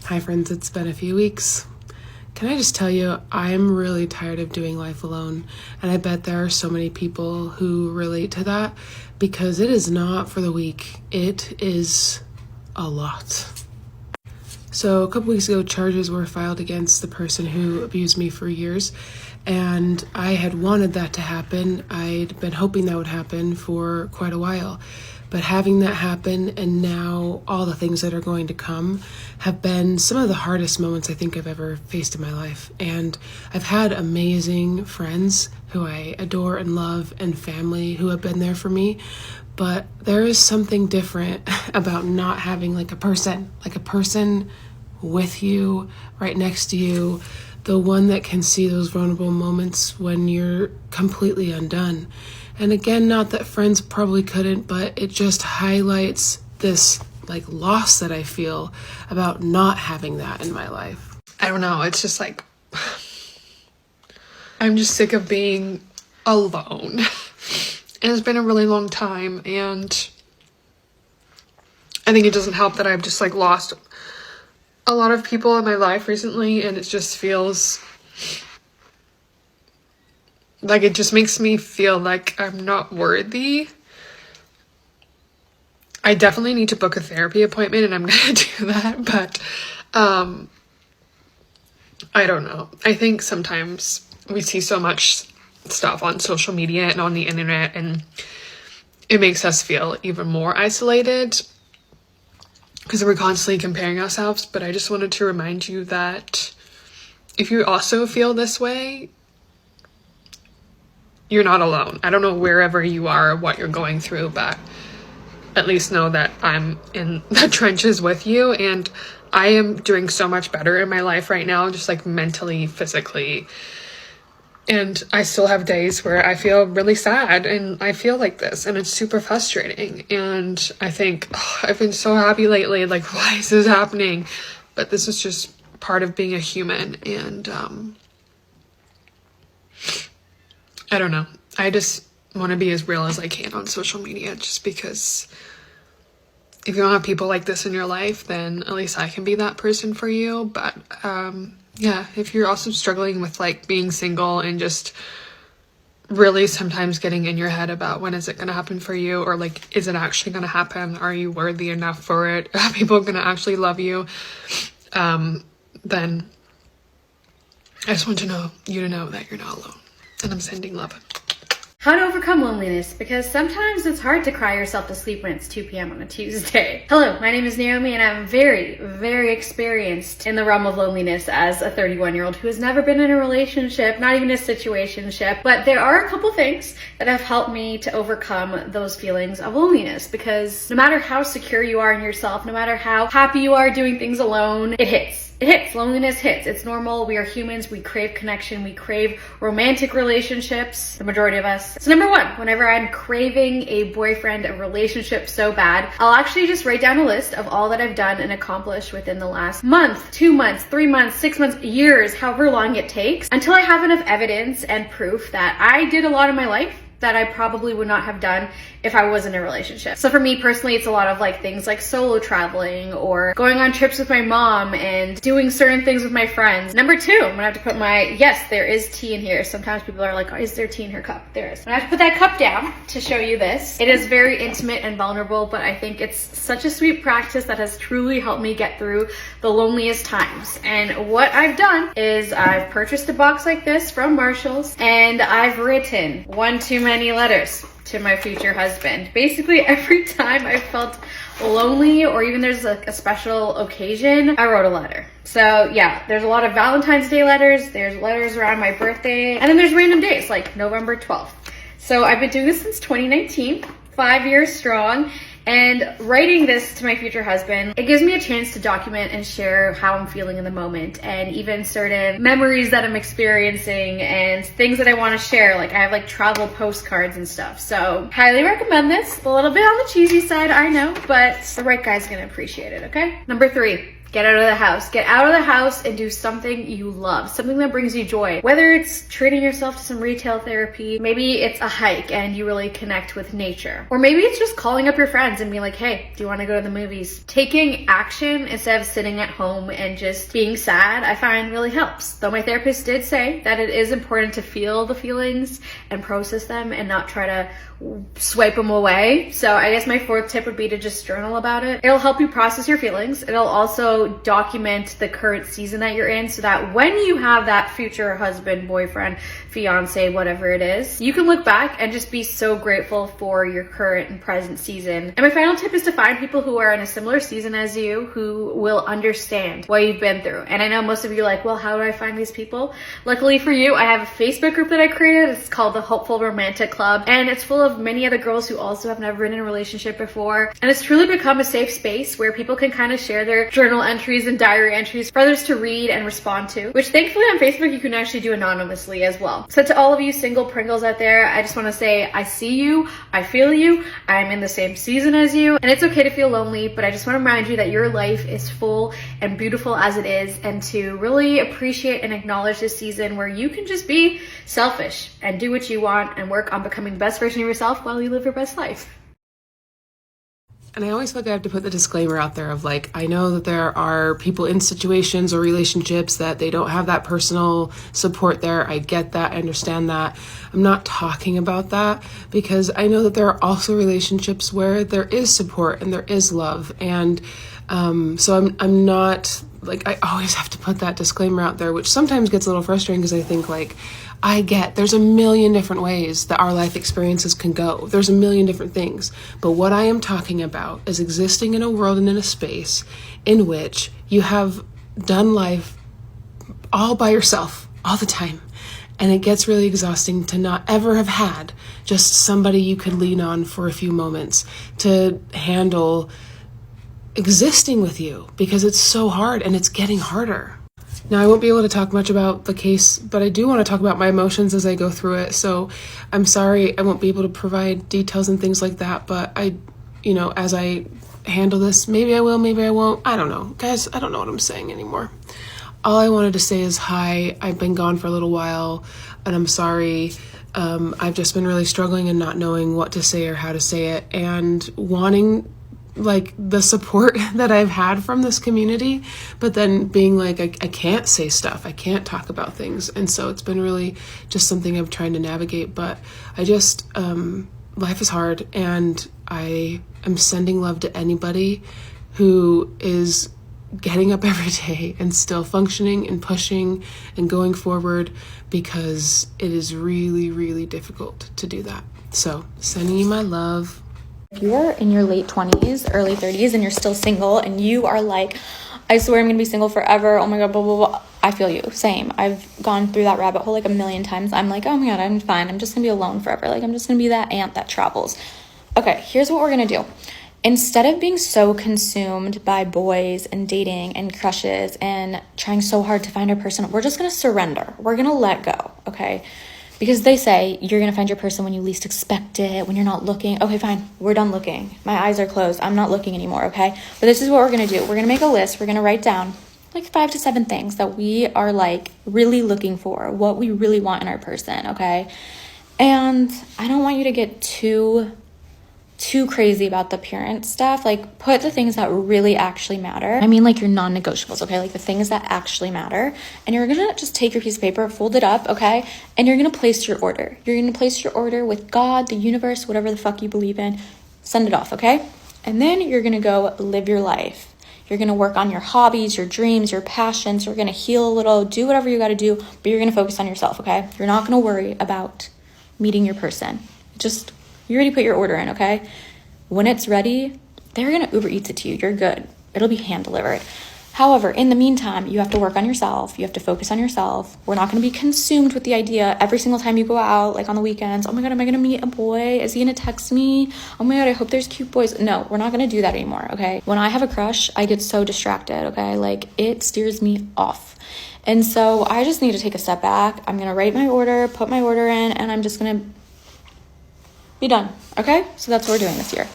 Hi friends, it's been a few weeks. Can I just tell you, I'm really tired of doing life alone, and I bet there are so many people who relate to that because it is not for the weak. It is a lot. So a couple weeks ago, charges were filed against the person who abused me for years, and I had wanted that to happen. I'd been hoping that would happen for quite a while. But having that happen and now all the things that are going to come have been some of the hardest moments I think I've ever faced in my life. And I've had amazing friends who I adore and love and family who have been there for me. But there is something different about not having like a person with you, right next to you, the one that can see those vulnerable moments when you're completely undone. And again, not that friends probably couldn't, but it just highlights this like loss that I feel about not having that in my life. I don't know. It's just like, I'm just sick of being alone. And it's been a really long time. And I think it doesn't help that I've just like lost a lot of people in my life recently. And it just feels like, it just makes me feel like I'm not worthy. I definitely need to book a therapy appointment, and I'm gonna do that, but I don't know. I think sometimes we see so much stuff on social media and on the internet, and it makes us feel even more isolated because we're constantly comparing ourselves. But I just wanted to remind you that if you also feel this way, you're not alone. I don't know wherever you are or what you're going through, but at least know that I'm in the trenches with you, and I am doing so much better in my life right now, just like mentally, physically. And I still have days where I feel really sad and I feel like this, and it's super frustrating. And I think, I've been so happy lately, like, why is this happening? But this is just part of being a human, and I don't know. I just want to be as real as I can on social media, just because if you don't have people like this in your life, then at least I can be that person for you. But yeah, if you're also struggling with like being single and just really sometimes getting in your head about when is it going to happen for you, or like, is it actually going to happen? Are you worthy enough for it? Are people going to actually love you? Then I just want you to know that you're not alone. And I'm sending love. How to overcome loneliness, because sometimes it's hard to cry yourself to sleep when it's 2 p.m. on a Tuesday. Hello, my name is Naomi, and I'm very, very experienced in the realm of loneliness as a 31-year-old who has never been in a relationship, not even a situationship. But there are a couple things that have helped me to overcome those feelings of loneliness, because no matter how secure you are in yourself, no matter how happy you are doing things alone, it hits. It hits. Loneliness hits. It's normal. We are humans. We crave connection. We crave romantic relationships, the majority of us. So number one, whenever I'm craving a boyfriend, a relationship so bad, I'll actually just write down a list of all that I've done and accomplished within the last month, 2 months, 3 months, 6 months, years, however long it takes, until I have enough evidence and proof that I did a lot in my life that I probably would not have done if I was in a relationship. So for me personally, it's a lot of like things like solo traveling or going on trips with my mom and doing certain things with my friends. Number two, I'm gonna have to put yes, there is tea in here. Sometimes people are like, oh, is there tea in her cup? There is. I have to put that cup down to show you this. It is very intimate and vulnerable, but I think it's such a sweet practice that has truly helped me get through the loneliest times. And what I've done is I've purchased a box like this from Marshall's, and I've written one too many letters to my future husband. Basically, every time I felt lonely, or even there's a special occasion, I wrote a letter. So yeah, there's a lot of Valentine's Day letters, there's letters around my birthday, and then there's random days like November 12th. So I've been doing this since 2019, 5 years strong. And writing this to my future husband, it gives me a chance to document and share how I'm feeling in the moment, and even certain memories that I'm experiencing and things that I want to share. Like I have like travel postcards and stuff. So highly recommend this. A little bit on the cheesy side, I know, but the right guy's gonna appreciate it, okay? Number three, Get out of the house. Get out of the house and do something you love, something that brings you joy. Whether it's treating yourself to some retail therapy, maybe it's a hike and you really connect with nature. Or maybe it's just calling up your friends and being like, hey, do you want to go to the movies? Taking action instead of sitting at home and just being sad, I find really helps. Though my therapist did say that it is important to feel the feelings and process them and not try to swipe them away. So I guess my fourth tip would be to just journal about it. It'll help you process your feelings. It'll also document the current season that you're in so that when you have that future husband, boyfriend, fiance, whatever it is, you can look back and just be so grateful for your current and present season. And my final tip is to find people who are in a similar season as you who will understand what you've been through. And I know most of you are like, well, how do I find these people? Luckily for you, I have a Facebook group that I created. It's called the Hopeful Romantic Club, and it's full of many other girls who also have never been in a relationship before. And it's truly become a safe space where people can kind of share their journal entries and diary entries for others to read and respond to, which thankfully on Facebook you can actually do anonymously as well. So to all of you single Pringles out there, I just want to say I see you, I feel you, I'm in the same season as you, and it's okay to feel lonely, but I just want to remind you that your life is full and beautiful as it is, and to really appreciate and acknowledge this season where you can just be selfish and do what you want and work on becoming the best version of yourself while you live your best life. And I always feel like I have to put the disclaimer out there of like, I know that there are people in situations or relationships that they don't have that personal support there. I get that. I understand that. I'm not talking about that because I know that there are also relationships where there is support and there is love. And so I'm not like, I always have to put that disclaimer out there, which sometimes gets a little frustrating because I think like, there's a million different ways that our life experiences can go. There's a million different things. But what I am talking about is existing in a world and in a space in which you have done life all by yourself all the time. And it gets really exhausting to not ever have had just somebody you could lean on for a few moments to handle existing with you, because it's so hard and it's getting harder. Now, I won't be able to talk much about the case, but I do want to talk about my emotions as I go through it. So I'm sorry I won't be able to provide details and things like that, but as I handle this, maybe I will, maybe I won't. I don't know. Guys, I don't know what I'm saying anymore. All I wanted to say is hi. I've been gone for a little while and I'm sorry. I've just been really struggling and not knowing what to say or how to say it, and wanting like the support that I've had from this community, but then being like, I can't say stuff. I can't talk about things. And so it's been really just something I'm trying to navigate, but I just, life is hard, and I am sending love to anybody who is getting up every day and still functioning and pushing and going forward, because it is really, really difficult to do that. So sending you my love. If you're in your late 20s, early 30s, and you're still single, and you are like, I swear I'm going to be single forever, oh my god, blah, blah, blah, I feel you. Same. I've gone through that rabbit hole like a million times. I'm like, oh my god, I'm fine. I'm just going to be alone forever. Like, I'm just going to be that aunt that travels. Okay, here's what we're going to do. Instead of being so consumed by boys and dating and crushes and trying so hard to find our person, we're just going to surrender. We're going to let go, okay? Because they say you're going to find your person when you least expect it, when you're not looking. Okay, fine. We're done looking. My eyes are closed. I'm not looking anymore, okay? But this is what we're going to do. We're going to make a list. We're going to write down like 5 to 7 things that we are like really looking for, what we really want in our person, okay? And I don't want you to get too crazy about the appearance stuff. Like, put the things that really actually matter. I mean, like your non-negotiables, okay? Like the things that actually matter. And you're gonna just take your piece of paper, fold it up, okay? And you're gonna place your order. You're gonna place your order with God, the universe, whatever the fuck you believe in. Send it off, okay? And then you're gonna go live your life. You're gonna work on your hobbies, your dreams, your passions. You're gonna heal a little, do whatever you gotta do, but you're gonna focus on yourself, okay? You're not gonna worry about meeting your person. You already put your order in, okay? When it's ready, they're going to Uber Eats it to you. You're good. It'll be hand delivered. However, in the meantime, you have to work on yourself. You have to focus on yourself. We're not going to be consumed with the idea every single time you go out, like on the weekends. Oh my God, am I going to meet a boy? Is he going to text me? Oh my God, I hope there's cute boys. No, we're not going to do that anymore, okay? When I have a crush, I get so distracted, okay? Like, it steers me off. And so I just need to take a step back. I'm going to write my order, put my order in, and I'm just going to be done, okay? So that's what we're doing this year.